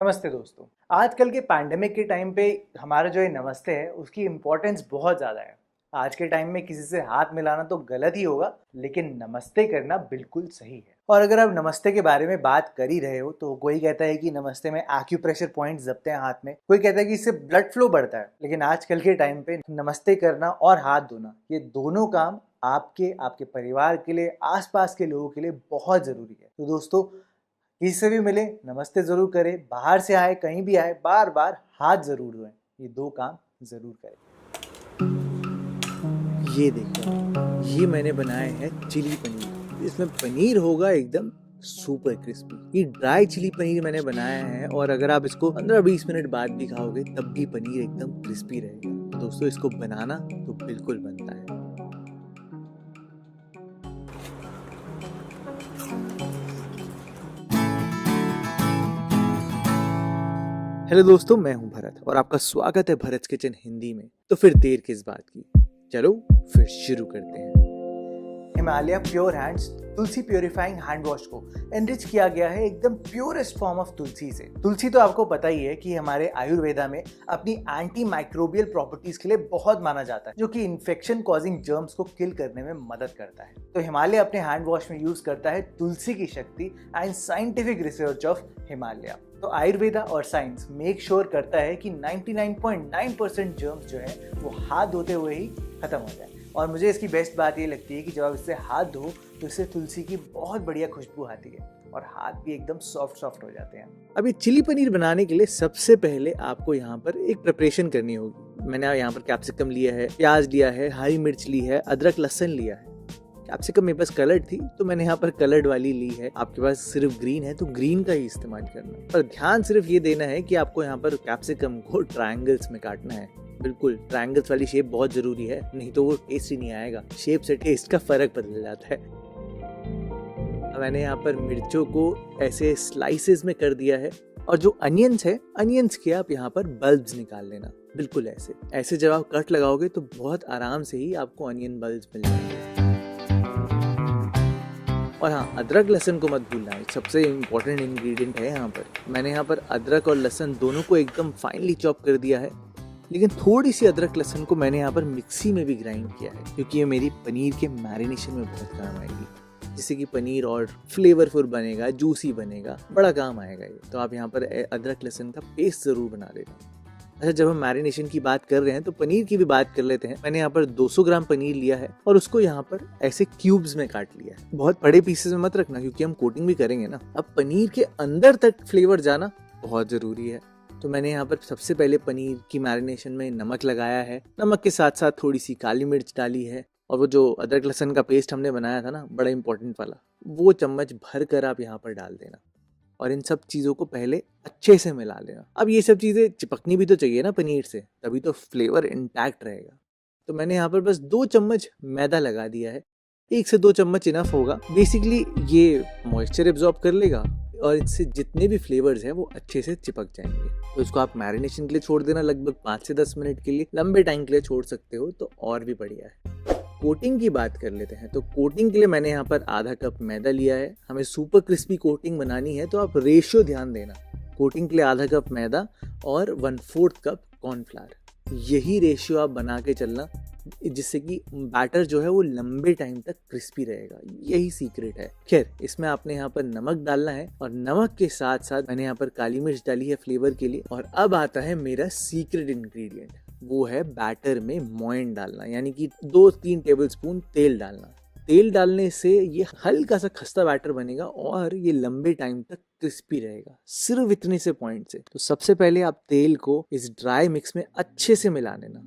नमस्ते दोस्तों। आजकल के पैंडेमिक के टाइम पे हमारा जो ये नमस्ते है उसकी इम्पोर्टेंस बहुत ज़्यादा है। आज के टाइम में किसी से हाथ मिलाना तो गलत ही होगा, लेकिन नमस्ते करना बिल्कुल सही है। और अगर आप नमस्ते के बारे में बात कर ही रहे हो तो कोई कहता है कि नमस्ते में एक्यूप्रेशर पॉइंट्स दबते हैं हाथ में, कोई कहता है कि इससे ब्लड फ्लो बढ़ता है। लेकिन आजकल के टाइम पे नमस्ते करना और हाथ धोना, ये दोनों काम आपके आपके परिवार के लिए, आसपास के लोगों के लिए बहुत ज़रूरी है। तो दोस्तों, किसी से भी मिले नमस्ते जरूर करें, बाहर से आए कहीं भी आए बार बार हाथ जरूर धोएं। ये दो काम जरूर करें। ये देखो, ये मैंने बनाए हैं चिली पनीर। इसमें पनीर होगा एकदम सुपर क्रिस्पी। ये ड्राई चिली पनीर मैंने बनाया है और अगर आप इसको 15-20 मिनट बाद भी खाओगे तब भी पनीर एकदम क्रिस्पी रहेगा। तो दोस्तों, इसको बनाना तो बिल्कुल बनता है। हेलो दोस्तों, मैं हूं भरत और आपका स्वागत है भरत किचन हिंदी में। तो फिर देर किस बात की, चलो फिर शुरू करते हैं। हिमालय प्योर हैंड्स तुलसी प्योरीफाइंग हैंड वॉश को एनरिच किया गया है एकदम प्योरेस्ट फॉर्म ऑफ तुलसी से। तुलसी तो आपको पता ही है कि हमारे आयुर्वेदा में अपनी एंटी माइक्रोबियल प्रॉपर्टीज के लिए बहुत माना जाता है, जो कि इन्फेक्शन कॉजिंग जर्म्स को किल करने में मदद करता है। तो हिमालय अपने हैंड वॉश में यूज करता है तुलसी की शक्ति and scientific research of Himalaya. तो आयुर्वेदा और साइंस मेक श्योर करता है कि 99.9% जर्म्स जो है वो हाथ धोते हुए ही खत्म हो जाए। और मुझे इसकी बेस्ट बात ये लगती है कि जब आप इससे हाथ धो तो इससे तुलसी की बहुत बढ़िया खुशबू आती है और हाथ भी एकदम सॉफ्ट हो जाते हैं। अब ये चिली पनीर बनाने के लिए सबसे पहले आपको यहाँ पर एक प्रिपरेशन करनी होगी। मैंने यहाँ पर कैप्सिकम लिया है, प्याज लिया है, हरी मिर्च ली है, अदरक लहसुन लिया है। कैप्सिकम मेरे पास कलर्ड थी तो मैंने यहाँ पर कलर्ड वाली ली है। आपके पास सिर्फ ग्रीन है तो ग्रीन का ही इस्तेमाल करना। पर ध्यान सिर्फ ये देना है कि आपको यहाँ पर कैप्सिकम को ट्रायंगल्स में काटना है। बिल्कुल ट्रायंगल्स वाली शेप बहुत जरूरी है, नहीं तो वो टेस्ट ही नहीं आएगा। शेप से टेस्ट का फर्क बदल जाता है। मैंने यहाँ पर मिर्चों को ऐसे स्लाइसेस में कर दिया है और जो अनियंस है, अनियंस के आप यहाँ पर बल्ब्स निकाल लेना। बिल्कुल ऐसे ऐसे जब आप कट लगाओगे तो बहुत आराम से ही आपको अनियन बल्ब्स मिल जाएंगे। और हाँ, अदरक लहसुन को मत भूलना है, सबसे इम्पोर्टेंट इंग्रेडिएंट है यहाँ पर। मैंने यहाँ पर अदरक और लहसुन दोनों को एकदम फाइनली चॉप कर दिया है, लेकिन थोड़ी सी अदरक लहसुन को मैंने यहाँ पर मिक्सी में भी ग्राइंड किया है, क्योंकि ये मेरी पनीर के मैरिनेशन में बहुत काम आएगी। जिससे कि पनीर और फ्लेवरफुल बनेगा, जूसी बनेगा, बड़ा काम आएगा ये। तो आप यहाँ पर अदरक लहसुन का पेस्ट ज़रूर बना लेना। अच्छा, जब हम मैरिनेशन की बात कर रहे हैं तो पनीर की भी बात कर लेते हैं। मैंने यहाँ पर 200 ग्राम पनीर लिया है और उसको यहाँ पर ऐसे क्यूब्स में काट लिया है। बहुत बड़े पीसेस में मत रखना, क्योंकि हम कोटिंग भी करेंगे ना। अब पनीर के अंदर तक फ्लेवर जाना बहुत ज़रूरी है। तो मैंने यहाँ पर सबसे पहले पनीर की मैरिनेशन में नमक लगाया है। नमक के साथ साथ थोड़ी सी काली मिर्च डाली है और वो जो अदरक लहसुन का पेस्ट हमने बनाया था ना, बड़ा इंपॉर्टेंट वाला, वो चम्मच भर कर आप यहाँ पर डाल देना और इन सब चीज़ों को पहले अच्छे से मिला लेना। अब ये सब चीज़ें चिपकनी भी तो चाहिए ना पनीर से, तभी तो फ्लेवर इंटैक्ट रहेगा। तो मैंने यहाँ पर बस 2 चम्मच मैदा लगा दिया है। 1 से 2 चम्मच इनफ होगा। बेसिकली ये मॉइस्चर एब्जॉर्ब कर लेगा और इससे जितने भी फ्लेवर्स हैं वो अच्छे से चिपक जाएंगे। तो इसको आप मैरिनेशन के लिए छोड़ देना, लगभग 5 से 10 मिनट के लिए। लंबे टाइम के लिए छोड़ सकते हो तो और भी बढ़िया है। कोटिंग की बात कर लेते हैं। तो कोटिंग के लिए मैंने यहाँ पर आधा कप मैदा लिया है। हमें सुपर क्रिस्पी कोटिंग बनानी है तो आप रेशियो ध्यान देना। कोटिंग के लिए आधा कप मैदा और 1/4 कप कॉर्नफ्लावर, यही रेशियो आप बना के चलना, जिससे कि बैटर जो है वो लंबे टाइम तक क्रिस्पी रहेगा। यही सीक्रेट है। खैर, इसमें आपने यहाँ पर नमक डालना है और नमक के साथ साथ मैंने यहाँ पर काली मिर्च डाली है फ्लेवर के लिए। और अब आता है मेरा सीक्रेट इंग्रेडिएंट, वो है बैटर में मोइन डालना, यानी कि 2-3 टेबलस्पून तेल डालना। तेल डालने से ये हल्का सा खस्ता बैटर बनेगा और ये लंबे टाइम तक क्रिस्पी रहेगा, सिर्फ इतने से पॉइंट से। तो सबसे पहले आप तेल को इस ड्राई मिक्स में अच्छे से मिला लेना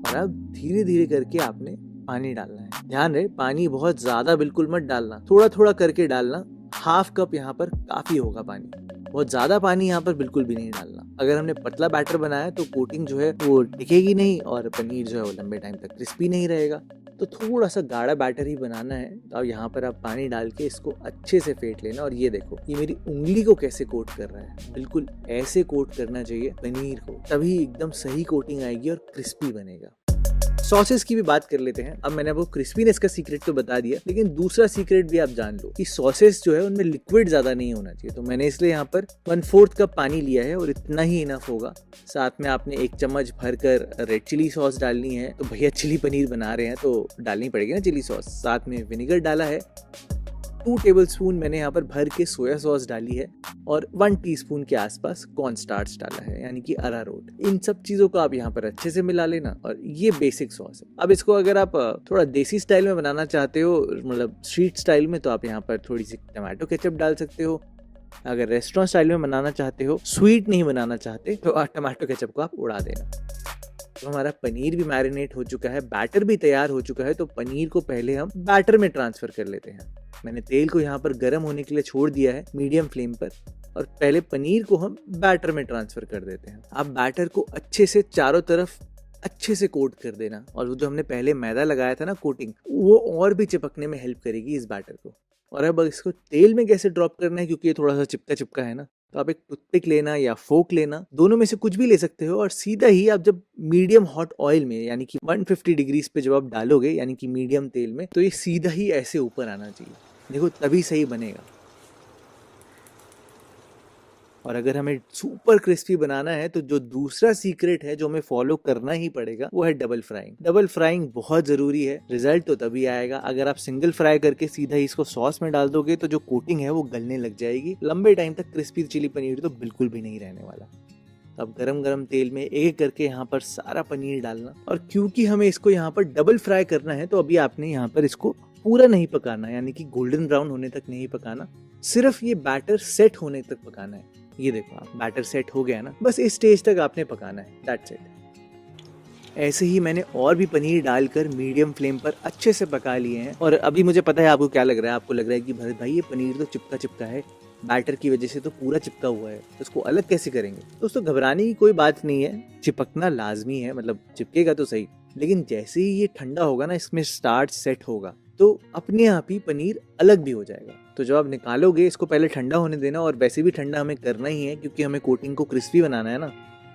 और अब धीरे धीरे करके आपने पानी डालना है। ध्यान रहे, पानी बहुत ज्यादा बिल्कुल मत डालना, थोड़ा थोड़ा करके डालना। 1/2 कप यहाँ पर काफी होगा पानी, बहुत ज्यादा पानी यहाँ पर बिल्कुल भी नहीं डालना। अगर हमने पतला बैटर बनाया तो कोटिंग जो है वो टिकेगी नहीं और पनीर जो है वो लंबे टाइम तक क्रिस्पी नहीं रहेगा। तो थोड़ा सा गाढ़ा बैटर ही बनाना है। तो यहाँ पर आप पानी डाल के इसको अच्छे से फेंट लेना। और ये देखो, ये मेरी उंगली को कैसे कोट कर रहा है। बिल्कुल ऐसे कोट करना चाहिए पनीर को, तभी एकदम सही कोटिंग आएगी और क्रिस्पी बनेगा। सॉसेस की भी बात कर लेते हैं। अब मैंने आपको क्रिस्पीनेस का सीक्रेट तो बता दिया, लेकिन दूसरा सीक्रेट भी आप जान लो कि सॉसेस जो है उनमें लिक्विड ज्यादा नहीं होना चाहिए। तो मैंने इसलिए यहाँ पर 1/4 कप पानी लिया है और इतना ही इनफ होगा। साथ में आपने 1 चम्मच भरकर रेड चिली सॉस डालनी है। तो भैया चिली पनीर बना रहे हैं तो डालनी पड़ेगी ना चिली सॉस। साथ में विनेगर डाला है, 2 टेबलस्पून मैंने यहाँ पर भर के सोया सॉस डाली है और 1 टीस्पून के आसपास कॉर्न स्टार्च डाला है, यानी कि अरारोट। इन सब चीज़ों को आप यहाँ पर अच्छे से मिला लेना और ये बेसिक सॉस है। अब इसको अगर आप थोड़ा देसी स्टाइल में बनाना चाहते हो, मतलब स्ट्रीट स्टाइल में, तो आप यहाँ पर थोड़ी सी टमाटो केचप डाल सकते हो। अगर रेस्टोरेंट स्टाइल में बनाना चाहते हो, स्वीट नहीं बनाना चाहते, तो टमाटो केचप को आप उड़ा देना। तो हमारा पनीर भी मैरिनेट हो चुका है, बैटर भी तैयार हो चुका है। तो पनीर को पहले हम बैटर में ट्रांसफर कर लेते हैं। मैंने तेल को यहाँ पर गर्म होने के लिए छोड़ दिया है मीडियम फ्लेम पर, और पहले पनीर को हम बैटर में ट्रांसफर कर देते हैं। आप बैटर को अच्छे से चारों तरफ अच्छे से कोट कर देना, और वो जो हमने पहले मैदा लगाया था ना कोटिंग, वो और भी चिपकने में हेल्प करेगी इस बैटर को। और अब इसको तेल में कैसे ड्रॉप करना है, क्योंकि ये थोड़ा सा चिपका चिपका है ना, तो आप एक टूथपिक लेना या फोक लेना, दोनों में से कुछ भी ले सकते हो, और सीधा ही आप जब मीडियम हॉट ऑयल में, यानी कि 150 डिग्रीज पे जब आप डालोगे, यानी कि मीडियम तेल में, तो ये सीधा ही ऐसे ऊपर आना चाहिए। देखो तभी सही बनेगा। और अगर हमें सुपर क्रिस्पी बनाना है तो जो दूसरा सीक्रेट है जो हमें फॉलो करना ही पड़ेगा, वो है डबल फ्राइंग। डबल फ्राइंग बहुत जरूरी है। रिजल्ट तो तभी आएगा। अगर आप सिंगल फ्राई करके सीधा ही इसको सॉस में डाल दोगे तो जो कोटिंग है वो गलने लग जाएगी। लंबे टाइम तक क्रिस्पी चिली पनीर तो बिल्कुल भी नहीं रहने वाला। अब गरम गरम तेल में एक करके यहाँ पर सारा पनीर डालना, और क्योंकि हमें इसको यहाँ पर डबल फ्राई करना है तो अभी आपने यहाँ पर इसको पूरा नहीं पकाना, यानी कि गोल्डन ब्राउन होने तक नहीं पकाना, सिर्फ ये बैटर सेट होने तक पकाना है। ये देखो आप, बैटर सेट हो गया ना, बस इस स्टेज तक आपने पकाना है, दैट्स इट। ऐसे ही मैंने और भी पनीर डालकर मीडियम फ्लेम पर अच्छे से पका लिए हैं। और अभी मुझे पता है आपको क्या लग रहा है, आपको लग रहा है कि भरत भाई ये पनीर तो चिपका चिपका है, बैटर की वजह से तो पूरा चिपका हुआ है, तो उसको अलग कैसे करेंगे। दोस्तों घबराने की कोई बात नहीं है, चिपकना लाजमी है, मतलब चिपकेगा तो सही, लेकिन जैसे ही ये ठंडा होगा ना, इसमें स्टार्च सेट होगा तो अपने आप ही पनीर अलग भी हो जाएगा। तो जब आप निकालोगे इसको पहले ठंडा होने देना, और वैसे भी ठंडा हमें करना ही है क्योंकि हमें कोटिंग को क्रिस्पी बनाना है ना।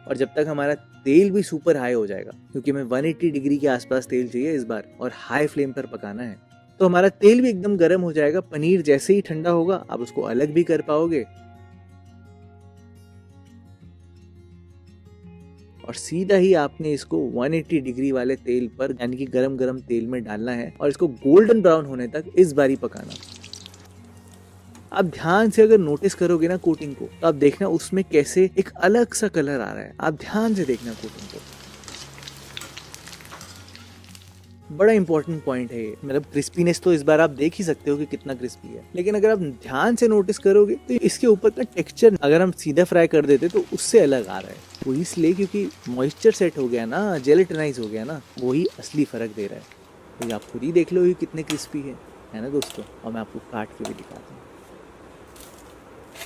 और जब तक हमारा तेल भी सुपर हाई हो जाएगा, क्योंकि हमें 180 डिग्री के आसपास तेल चाहिए इस बार, और हाई फ्लेम पर पकाना है, तो हमारा तेल भी एकदम गर्म हो जाएगा। पनीर जैसे ही ठंडा होगा आप उसको अलग भी कर पाओगे, और सीधा ही आपने इसको 180 डिग्री वाले तेल पर, यानी कि गरम गरम तेल में डालना है, और इसको गोल्डन ब्राउन होने तक इस बारी पकाना। आप ध्यान से अगर नोटिस करोगे ना कोटिंग को, तो आप देखना उसमें कैसे एक अलग सा कलर आ रहा है। आप ध्यान से देखना कोटिंग को, बड़ा इंपॉर्टेंट पॉइंट है ये। मतलब क्रिस्पीनेस तो इस बार आप देख ही सकते हो कि कितना क्रिस्पी है, लेकिन अगर आप ध्यान से नोटिस करोगे तो इसके ऊपर का टेक्सचर अगर हम सीधा फ्राई कर देते तो उससे अलग आ रहा है। वो इसलिए क्योंकि मॉइस्चर सेट हो गया ना, जेलेटिनाइज हो गया ना, वही असली फर्क दे रहा है। तो आप खुद ही देख लो ये कितने क्रिस्पी है ना दोस्तों। और मैं आपको काट के भी दिखाता हूँ।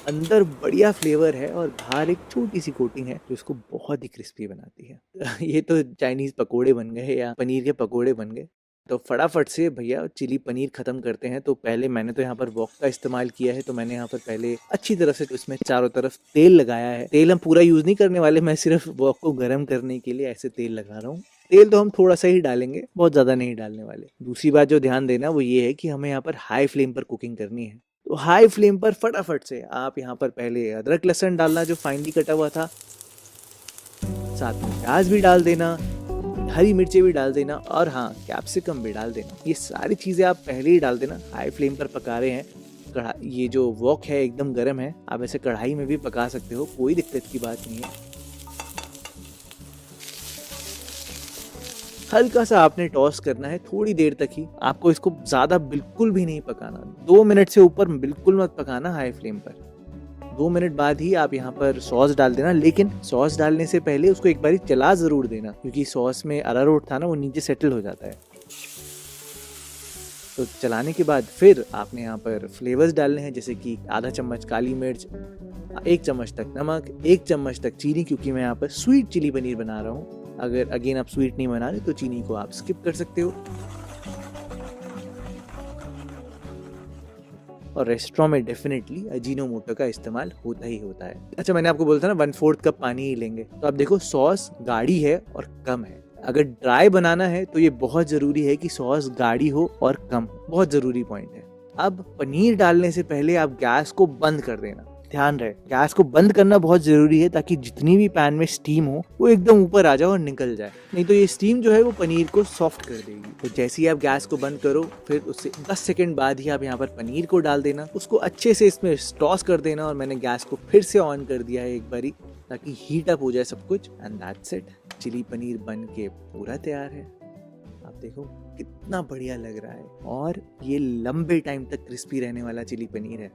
अंदर बढ़िया फ्लेवर है और बाहर एक छोटी सी कोटिंग है जो इसको बहुत ही क्रिस्पी बनाती है। ये तो चाइनीज पकोड़े बन गए या पनीर के पकोड़े बन गए। तो फटाफट से भैया चिली पनीर खत्म करते हैं। तो पहले मैंने तो यहाँ पर वॉक का इस्तेमाल किया है, तो मैंने यहाँ पर पहले अच्छी तरह से इसमें चारों तरफ तेल लगाया है। तेल हम पूरा यूज नहीं करने वाले, मैं सिर्फ वॉक को गर्म करने के लिए ऐसे तेल लगा रहा हूँ। तेल तो हम थोड़ा सा ही डालेंगे, बहुत ज्यादा नहीं डालने वाले। दूसरी बात जो ध्यान देना वो ये है कि हमें यहाँ पर हाई फ्लेम पर कुकिंग करनी है। तो हाई फ्लेम पर फटाफट से आप यहाँ पर पहले अदरक लहसुन डालना जो फाइनली कटा हुआ था, साथ में प्याज भी डाल देना, हरी मिर्चें भी डाल देना, और हाँ कैप्सिकम भी डाल देना। ये सारी चीज़ें आप पहले ही डाल देना। हाई फ्लेम पर पका रहे हैं। ये जो वॉक है एकदम गर्म है, आप ऐसे कढ़ाई में भी पका सकते हो, कोई दिक्कत की बात नहीं है। हल्का सा आपने टॉस करना है थोड़ी देर तक ही, आपको इसको ज्यादा बिल्कुल भी नहीं पकाना। 2 मिनट से ऊपर बिल्कुल मत पकाना हाई फ्लेम पर। 2 मिनट बाद ही आप यहाँ पर सॉस डाल देना, लेकिन सॉस डालने से पहले उसको एक बारी चला जरूर देना, क्योंकि सॉस में अरारोट था ना, वो नीचे सेटल हो जाता है। तो चलाने के बाद फिर आपने यहाँ पर फ्लेवर्स डालने हैं, जैसे कि आधा चम्मच काली मिर्च, 1 चम्मच तक नमक, 1 चम्मच तक चीनी, क्योंकि मैं यहाँ पर स्वीट चिली पनीर बना रहा हूँ। अगर अगेन आप स्वीट नहीं बना रहे तो चीनी को आप स्किप कर सकते हो। और रेस्टोरेंट में डेफिनेटली अजीनोमोटो का इस्तेमाल होता ही होता है। अच्छा, मैंने आपको बोला था ना 1/4 कप पानी ही लेंगे। तो आप देखो सॉस गाढ़ी है और कम है। अगर ड्राई बनाना है तो ये बहुत ज़रूरी है कि सॉस गाढ़ी हो और कम हो, बहुत ज़रूरी पॉइंट है। अब पनीर डालने से पहले आप गैस को बंद कर देना। ध्यान रहे, गैस को बंद करना बहुत ज़रूरी है ताकि जितनी भी पैन में स्टीम हो वो एकदम ऊपर आ जाए और निकल जाए, नहीं तो ये स्टीम जो है वो पनीर को सॉफ्ट कर देगी। तो जैसे ही आप गैस को बंद करो, फिर उससे 10 सेकंड बाद ही आप यहाँ पर पनीर को डाल देना, उसको अच्छे से इसमें टॉस कर देना। और मैंने गैस को फिर से ऑन कर दिया है एक बारी ताकि हीट अप हो जाए सब कुछ। And that's it, chilli paneer बन के पूरा तैयार है। आप देखो कितना बढ़िया लग रहा है और ये लंबे टाइम तक क्रिस्पी रहने वाला चिली पनीर है।